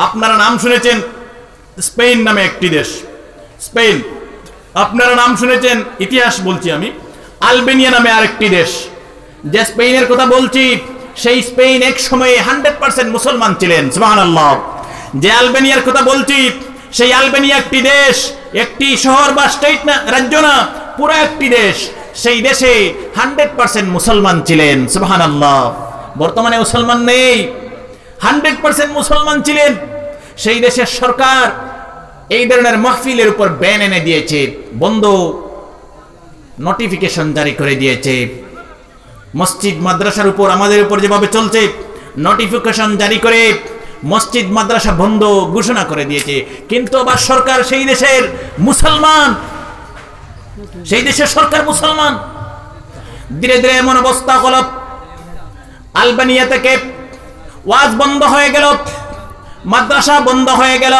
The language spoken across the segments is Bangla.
আপনারা নাম শুনেছেন স্পেন নামে একটি দেশ, স্পেন। আপনারা নাম শুনেছেন, ইতিহাস বলছি আমি, আলবেনিয়া নামে আরেকটি দেশ। যে স্পেনের কথা বলছি, সেই স্পেন এক সময়ে 100% মুসলমান ছিলেন, সুবহানাল্লাহ। যে আলবেনিয়ার কথা বলছি, সেই আলবেনিয়া একটি দেশ, একটি শহর বা স্টেট না, রাজ্য না, পুরো একটি দেশ। সেই দেশে 100% মুসলমান ছিলেন, সুবহানাল্লাহ। বর্তমানে মুসলমান নেই, 100% মুসলমান ছিলেন। সেই দেশের সরকার এই ধরনের মাহফিলের উপর ব্যান এনে দিয়েছে, বন্ধ নোটিফিকেশন জারি করে দিয়েছে। মসজিদ মাদ্রাসার উপর, আমাদের উপর যেভাবে চলছে, নোটিফিকেশন জারি করে মসজিদ মাদ্রাসা বন্ধ ঘোষণা করে দিয়েছে। কিন্তু আবার সরকার সেই দেশের মুসলমান, সেই দেশের সরকার মুসলমান। ধীরে ধীরে এমন অবস্থা হলো, আলবেনিয়া থেকে ওয়াজ বন্ধ হয়ে গেল, মাদ্রাসা বন্ধ হয়ে গেল,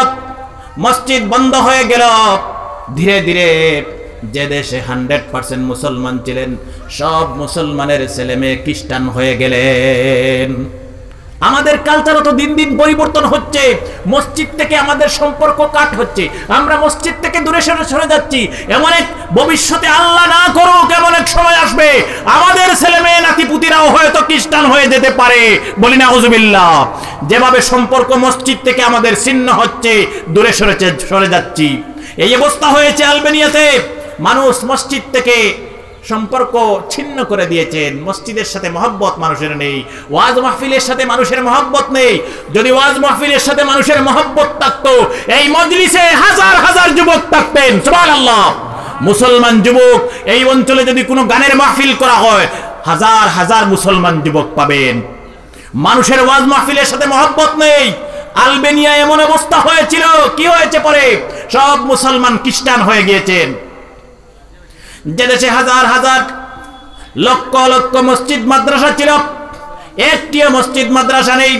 মসজিদ বন্ধ হয়ে গেল। ধীরে ধীরে যে দেশে 100% মুসলমান ছিলেন, সব মুসলমানের ছেলে মেয়ে খ্রিস্টান হয়ে গেলেন। আমাদের কালচারও তো দিন দিন পরিবর্তন হচ্ছে। মসজিদ থেকে আমাদের সম্পর্ক কাট হচ্ছে, আমরা মসজিদ থেকে দূরে সরে যাচ্ছি। এমন এক ভবিষ্যতে, আল্লাহ না করুক, এমন এক সময় আসবে আমাদের ছেলে মেয়ে নাতিপুতিরাও হয়তো খ্রিস্টান হয়ে যেতে পারে, বলি না আউযুবিল্লাহ। যেভাবে সম্পর্ক মসজিদ থেকে আমাদের ছিন্ন হচ্ছে, দূরে সরে যাচ্ছি, এই অবস্থা হয়েছে আলবেনিয়াতে। মানুষ মসজিদ থেকে সম্পর্ক ছিন্ন করে দিয়েছেন, মসজিদের সাথে মহব্বত মানুষের নেই, ওয়াজ মাহফিলের সাথে মানুষের মহব্বত নেই। যদি ওয়াজ মাহফিলের সাথে মানুষের মহব্বত থাকতো, এই মজলিসে হাজার হাজার যুবক থাকতেন, সুবহানাল্লাহ। মুসলমান যুবক, এই অঞ্চলে যদি কোনো গানের মাহফিল করা হয়, হাজার হাজার মুসলমান যুবক পাবেন। মানুষের ওয়াজ মাহফিলের সাথে মহব্বত নেই। আলবেনিয়া এমন অবস্থা হয়েছিল, কি হয়েছে পরে? সব মুসলমান খ্রিস্টান হয়ে গিয়েছেন। যে দেশে হাজার হাজার লক্ষ লক্ষ মসজিদ মাদ্রাসা ছিল, একটিও মসজিদ মাদ্রাসা নেই।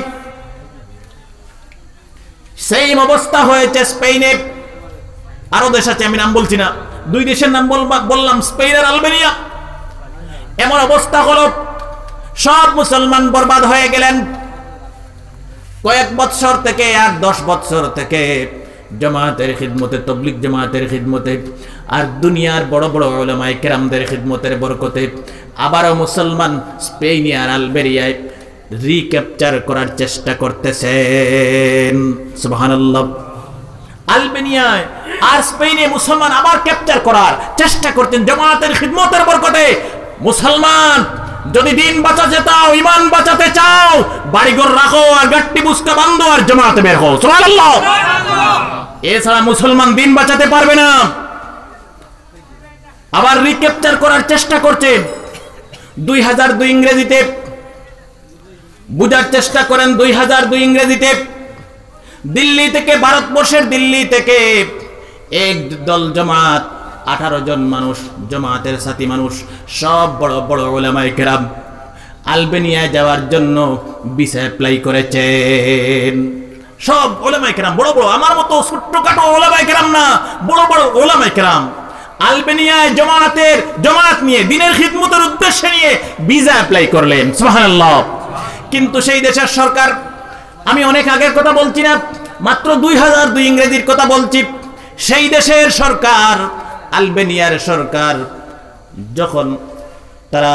সেই অবস্থা হয়েছে স্পেনে। আরো দেশ আছে, আমি নাম বলছি না, দুই দেশের নাম বললাম, স্পেন আর আলবেনিয়া। এমন অবস্থা হলো, সব মুসলমান বরবাদ হয়ে গেলেন। কয়েক বছর থেকে, 8-10 বছর থেকে জামাতের খিদমতে, তবলিগ জামাতের খিদমতে, আর দুনিয়ার বড় বড় উলামায়ে কেরামদের খিদমতের বরকতে আবারও মুসলমান স্পেনে আর আলবেনিয়ায় রিক্যাপচার করার চেষ্টা করতেছেন, সুবহানাল্লাহ। আলবেনিয়ায় আর স্পেনে মুসলমান আবার ক্যাপচার করার চেষ্টা করতেন জামাতের খিদমতের বরকতে। মুসলমান যদি দিন বাঁচাতে চাও, ঈমান বাঁচাতে চাও, বাড়িঘর রাখো আর গাট্টি বুঝতে বান্ধো আর জামাতে বের হও, সুবহানাল্লাহ। এছাড়া মুসলমান দিন বাঁচাতে পারবে না। আবার রিক্যাপচার করার চেষ্টা করছে। 2002 ইংরেজিতে বুঝার চেষ্টা করেন। 2002 ইংরেজিতে দিল্লি থেকে, ভারতবর্ষের দিল্লি থেকে এক দল জামাত, 18 জন মানুষ, জামাতের সাথী মানুষ, সব বড় বড় উলামায়ে কেরাম আলবেনিয়ায় যাওয়ার জন্য ভিসা অ্যাপ্লাই করেছেন। সব উলামায়ে কেরাম, বড় বড়, আমার মতো ছোট্টখাটো উলামায়ে কেরাম না, বড় বড় উলামায়ে কেরাম আলবেনিয়ায় জামাত নিয়ে, দিনের খিদমতের উদ্দেশ্যে নিয়ে ভিসা অ্যাপ্লাই করলেন, সুবহানাল্লাহ। কিন্তু সেই দেশের সরকার, আমি অনেক আগের কথা বলছি না, মাত্র 2002 ইংরেজির কথা বলছি। সেই দেশের সরকার, আলবেনিয়ার সরকার, যখন তারা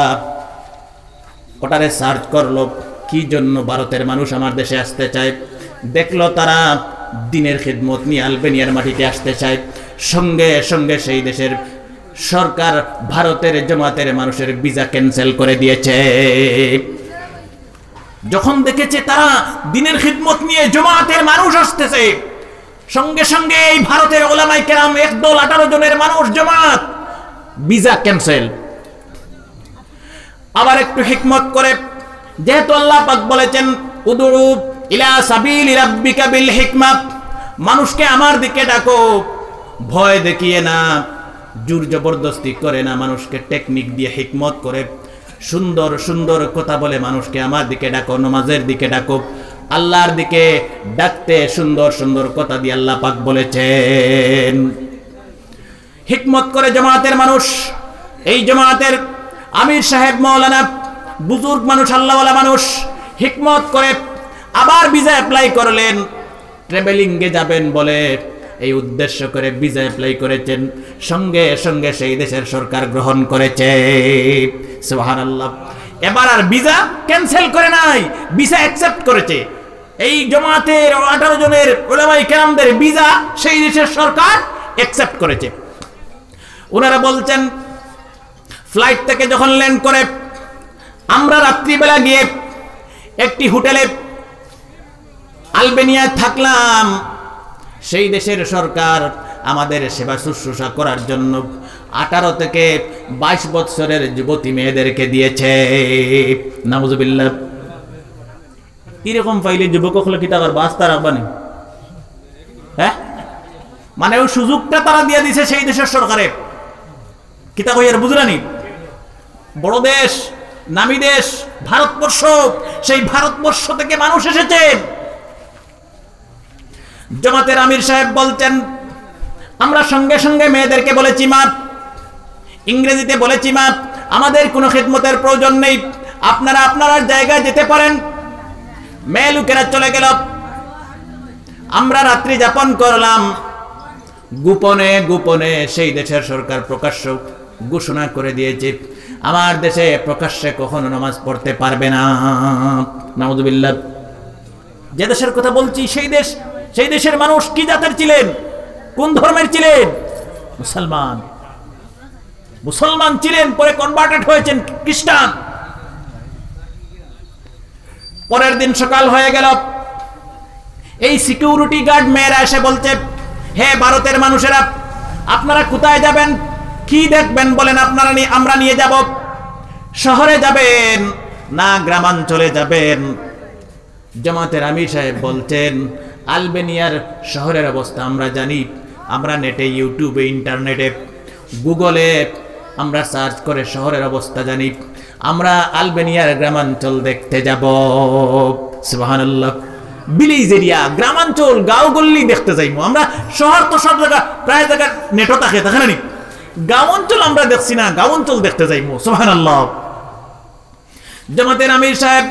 ওটারে সার্চ করলো কি জন্য ভারতের মানুষ আমার দেশে আসতে চায়, দেখলো তারা দিনের খিদমত নিয়ে আলবেনিয়ার মাটিতে আসতে চায়। সঙ্গে সঙ্গে সেই দেশের সরকার ভারতের জামাতের মানুষের ভিসা ক্যান্সেল করে দিয়েছে। যখন দেখেছে তারা দিনের খিদমত নিয়ে জামাতের মানুষ আসতেছে, সঙ্গে সঙ্গে এই ভারতের উলামায়ে কেরাম একদল 18 জনের মানুষ জামাত, ভিসা ক্যান্সেল। আবার একটু হিকমত করে, যেহেতু আল্লাহ পাক বলেছেন উদউ ইলা সাবিলি রাব্বিকা বিল হিকমা, মানুষকে আমার দিকে ডাকো, ভয় দেখিয়ে না, জোর জবরদস্তি করে না, মানুষকে টেকনিক দিয়ে, হিকমত করে, সুন্দর সুন্দর কথা বলে মানুষকে আমার দিকে ডাকো, নামাজের দিকে ডাকো। আল্লাহর দিকে ডাকতে সুন্দর সুন্দর কথা দিয়ে আল্লাহ পাক বলেছেন। হিকমত করে জামাতের মানুষ, এই জামাতের আমির সাহেব, মাওলানা, বুজুর্গ মানুষ, আল্লাহওয়ালা মানুষ, হিকমত করে আবার ভিসা অ্যাপ্লাই করলেন। ট্রাভেলিংয়ে যাবেন বলে এই উদ্দেশ্য করে ভিসা অ্যাপ্লাই করেছেন, সঙ্গে সঙ্গে সেই দেশের সরকার গ্রহণ করেছে। সুবহানাল্লাহ। এবার আর ভিসা ক্যান্সেল করে নাই, ভিসা অ্যাকসেপ্ট করেছে। এই জামাতের 18 জনের উলামায়ে কেরামদের ভিসা সেই দেশের সরকার অ্যাকসেপ্ট করেছে। ওনারা বলছেন ফ্লাইট থেকে যখন ল্যান্ড করে আমরা রাত্রিবেলা গিয়ে একটি হোটেলে আলবেনিয়ায় থাকলাম। সেই দেশের সরকার আমাদের সেবা শুশ্রূষা করার জন্য 18 থেকে 22 বছরের যুবতী মেয়েদেরকে দিয়েছে। নাউজুবিল্লাহ। এরকম পাইলে যুবক হলে কি টাকার বাস্তা রাখবানি? হ্যাঁ, মানে ওই সুযোগটা তারা দিয়ে দিছে সেই দেশের সরকারে। কিতা কইয়ার বুঝলানি? বড় দেশ, নামী দেশ ভারতবর্ষ, সেই ভারতবর্ষ থেকে মানুষ এসেছে। জামাতের আমির সাহেব বলছেন আমরা সঙ্গে সঙ্গে মেয়েদেরকে বলেছি মা, ইংরেজিতে বলেছি মা, আমাদের কোনো খিদমতের প্রয়োজন নেই, আপনারা আপনার জায়গায় যেতে পারেন। মেয়ে লোকেরা চলে গেল, আমরা রাত্রি যাপন করলাম। গোপনে গোপনে সেই দেশের সরকার প্রকাশ্য ঘোষণা করে দিয়েছে আমার দেশে প্রকাশ্যে কখনো নামাজ পড়তে পারবে না। নাউজুবিল্লাহ। যে দেশের কথা বলছি সেই দেশের মানুষ কি জাতের ছিলেন, কোন ধর্মের ছিলেন? মুসলমান ছিলেন, পরে কনভার্টেড হয়েছেন খ্রিস্টান। পরের দিন সকাল হয়ে গেল, এই সিকিউরিটি গার্ড মেয়েরা এসে বলছে হে ভারতের মানুষেরা, আপনারা কোথায় যাবেন, কি দেখবেন বলেন, আমরা নিয়ে যাব। শহরে যাবেন না গ্রামাঞ্চলে যাবেন? জামাতের আমির সাহেব বলছেন আলবেনিয়ার শহরের অবস্থা আমরা জানি, আমরা নেটে, ইউটিউবে, ইন্টারনেটে, গুগলে আমরা সার্চ করে শহরের অবস্থা জানি, আমরা আলবেনিয়ার গ্রামাঞ্চল দেখতে যাব। সুবহানাল্লাহ। ভিলেজ এরিয়া, গ্রামাঞ্চল, গাঁও গল্লি দেখতে যাইবো আমরা। শহর তো সব জায়গা, প্রায় জায়গা নেটও থাকে না নি, গাঁও অঞ্চল আমরা দেখছি না, গাঁও অঞ্চল দেখতে যাইবো। সুবহানাল্লাহ। জামাতের আমির সাহেব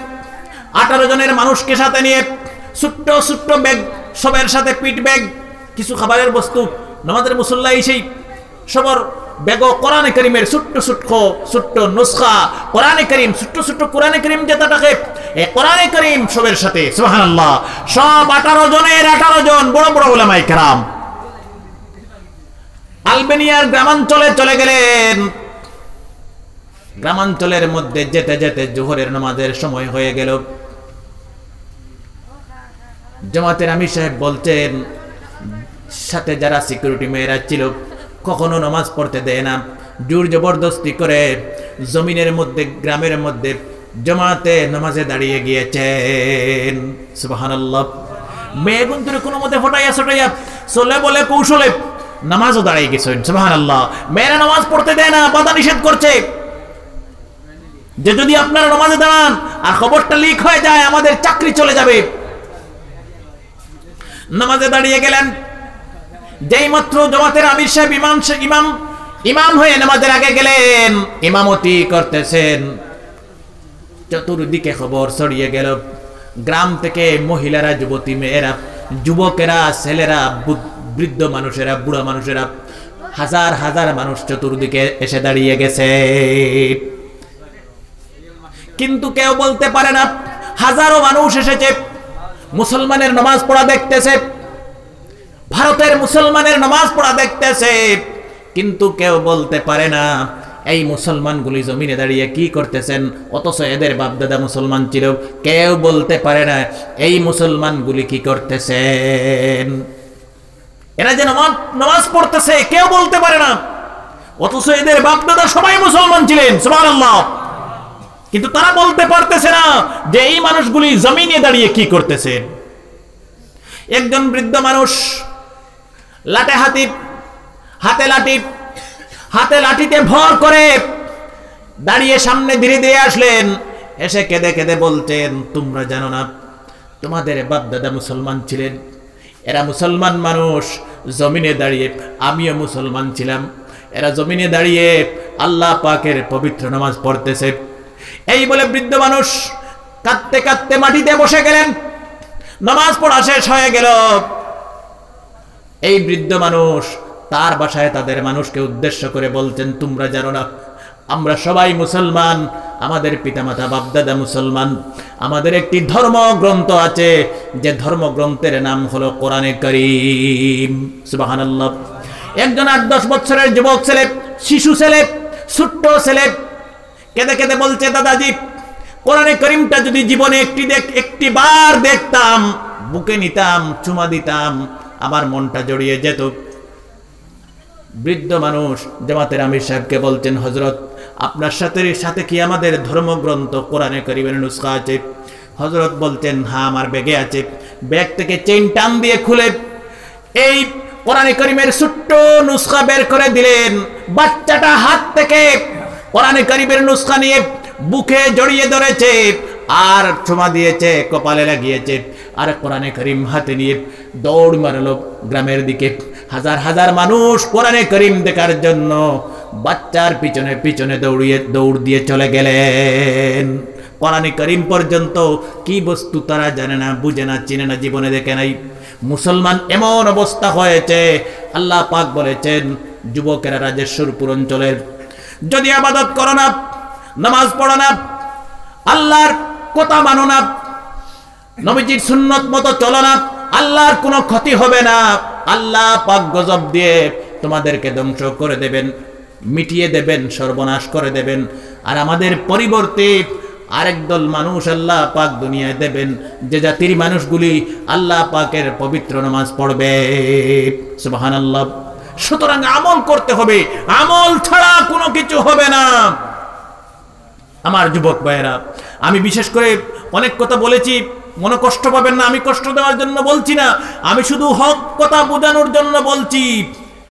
18 জনের মানুষকে সাথে নিয়ে ছোট্ট ছোট্ট ব্যাগ, সবের সাথে পিট ব্যাগ, কিছু খাবারের বস্তু, নামাজের মুসল্লাই সেই সবর ব্যাগ, কোরআনে কারীমের ছোট্ট ছোট্ট নুসখা, কোরআনে কারীম, ছোট্ট ছোট্ট কোরআনে কারীম যেটা থাকে, এই কোরআনে কারীম সবের সাথে। সুবহানাল্লাহ। সব 18 জনের 18 জন বড় বড় উলামায়ে কেরাম আলবেনিয়ার গ্রামাঞ্চলে চলে গেলেন। গ্রামাঞ্চলের মধ্যে যেতে যেতে জোহরের নামাজের সময় হয়ে গেল। জামাতের আমির সাহেব বলছেন সাথে যারা সিকিউরিটি মেয়েরা ছিল কখনো নামাজ পড়তে দেয় না, জোর জবরদস্তি করে জমিনের মধ্যে, গ্রামের মধ্যে জামাতে নামাজে দাঁড়িয়ে গিয়েছেন। সুবহানাল্লাহ। মেয়ে কিন্তু কোনো মতে ফটাইয়া ছটাইয়া চলে বলে কৌশলে নামাজও দাঁড়িয়ে গেছেন। সুবহানাল্লাহ। মেয়েরা নামাজ পড়তে দেয় না, বাধা নিষেধ করছে যে যদি আপনারা নামাজে দাঁড়ান আর খবরটা লিক হয়ে যায় আমাদের চাকরি চলে যাবে। নামাজে দাঁড়িয়ে গেলেন। যেই মাত্র জামাতের আমির সাহেব ইমাম হয়ে নামাজের আগে গেলেন, ইমামতি করতেছেন, চতুর্দিকে খবর ছড়িয়ে গেল। গ্রাম থেকে মহিলারা, যুবতী মেয়েরা, যুবকেরা, ছেলেরা, বৃদ্ধ মানুষেরা, বুড়া মানুষেরা, হাজার হাজার মানুষ চতুর্দিকে এসে দাঁড়িয়ে গেছে। কিন্তু কেউ বলতে পারে না হাজারো মানুষ এসেছে মুসলমানের নামাজ পড়া দেখতেছে, ভারতের মুসলমানের নামাজ পড়া দেখতেছে, কিন্তু কেউ বলতে পারে না এই মুসলমানগুলি জমিনে দাঁড়িয়ে কি করতেছেন, অথচ এদের বাপদাদা মুসলমান ছিল। কেউ বলতে পারে না এই মুসলমানগুলি কি করতেছেন, এরা যে নামাজ পড়তেছে, কেউ বলতে পারে না, অথচ এদের বাপদাদা সবাই মুসলমান ছিলেন। সুবহানাল্লাহ। কিন্তু তারা বলতে পারতেছে না যে এই মানুষগুলি জমিনে দাঁড়িয়ে কি করতেছে। একজন বৃদ্ধ মানুষ হাতে লাঠিতে ভর করে দাঁড়িয়ে সামনে ধীরে ধীরে আসলেন, এসে কেঁদে কেঁদে বলতেন তোমরা জানো না তোমাদের বাপ দাদা মুসলমান ছিলেন, এরা মুসলমান মানুষ জমিনে দাঁড়িয়ে, আমিও মুসলমান ছিলাম, এরা জমিনে দাঁড়িয়ে আল্লাহ পাকের পবিত্র নামাজ পড়তেছে। এই বলে বৃদ্ধ মানুষ কাঁদতে কাঁদতে মাটিতে বসে গেলেন। নামাজ পড়া শেষ হয়ে গেল। এই বৃদ্ধ মানুষ তার বাসায় তাদের মানুষকে উদ্দেশ্য করে বলছেন, তোমরা জানো না আমরা সবাই মুসলমান, আমাদের পিতামাতা বাপদাদা মুসলমান, আমাদের একটি ধর্মগ্রন্থ আছে যে ধর্মগ্রন্থের নাম হলো কোরআনে কারীম। সুবহানাল্লাহ। একজন 8-10 বছরের যুবক ছেলে, শিশু ছেলে, ছোট্ট ছেলে কেঁদে কেঁদে বলছে, দাদাজি কোরআনে কারীমটা যদি জীবনে একটি বার দেখতাম, বুকে নিতাম, চুমা দিতাম, আমার মনটা জড়িয়ে যেত। বৃদ্ধ মানুষ জামাতের আমির সাহেবকে বলছেন, হযরত আপনার সাথে কি আমাদের ধর্মগ্রন্থ কোরআনে কারীমের নুসখা আছে? হযরত বলতেন, হ্যাঁ আমার ব্যাগে আছে। ব্যাগ থেকে চেইন টান দিয়ে খুলে এই কোরআনে কারীমের ছোট্ট নুসখা বের করে দিলেন। বাচ্চাটা হাত থেকে কোরআনে কারীমের নুসখা নিয়ে বুকে জড়িয়ে ধরেছে আর চুমা দিয়েছে, কপালে লাগিয়েছে, আর কোরআনে কারীম হাতে নিয়ে দৌড় মারল গ্রামের দিকে। হাজার হাজার মানুষ কোরআনে কারীম দেখার জন্য বাচ্চার পিছনে পিছনে দৌড় দিয়ে চলে গেলেন। কোরআনে কারীম পর্যন্ত কি বস্তু তারা জানে না, বুঝে না, চিনে না, জীবনে দেখে নাই। মুসলমান এমন অবস্থা হয়েছে, আল্লাহ পাক বলেছেন, যুবকেরা রাজেশ্বরপুর অঞ্চলের যদি ইবাদত করো না, নামাজ পড়ো না, আল্লাহর কথা মানো না, নবীজির সুন্নত মতো চলো না, আল্লাহর কোনো ক্ষতি হবে না। আল্লাহ পাক গজব দিয়ে তোমাদেরকে ধ্বংস করে দেবেন, মিটিয়ে দেবেন, সর্বনাশ করে দেবেন। আর আমাদের পরিবর্তে আরেক দল মানুষ আল্লাহ পাক দুনিয়ায় দেবেন, যে জাতির মানুষগুলি আল্লাহ পাকের পবিত্র নামাজ পড়বে। সুবহানাল্লাহ। সুতরাং আমল করতে হবে, আমল ছাড়া কোনো কিছু হবে না। আমার যুবক ভাইয়েরা, আমি বিশেষ করে অনেক কথা বলেছি, মনে কষ্ট পাবেন না, আমি কষ্ট দেওয়ার জন্য বলছি না, আমি শুধু হক কথা বোঝানোর জন্য বলছি।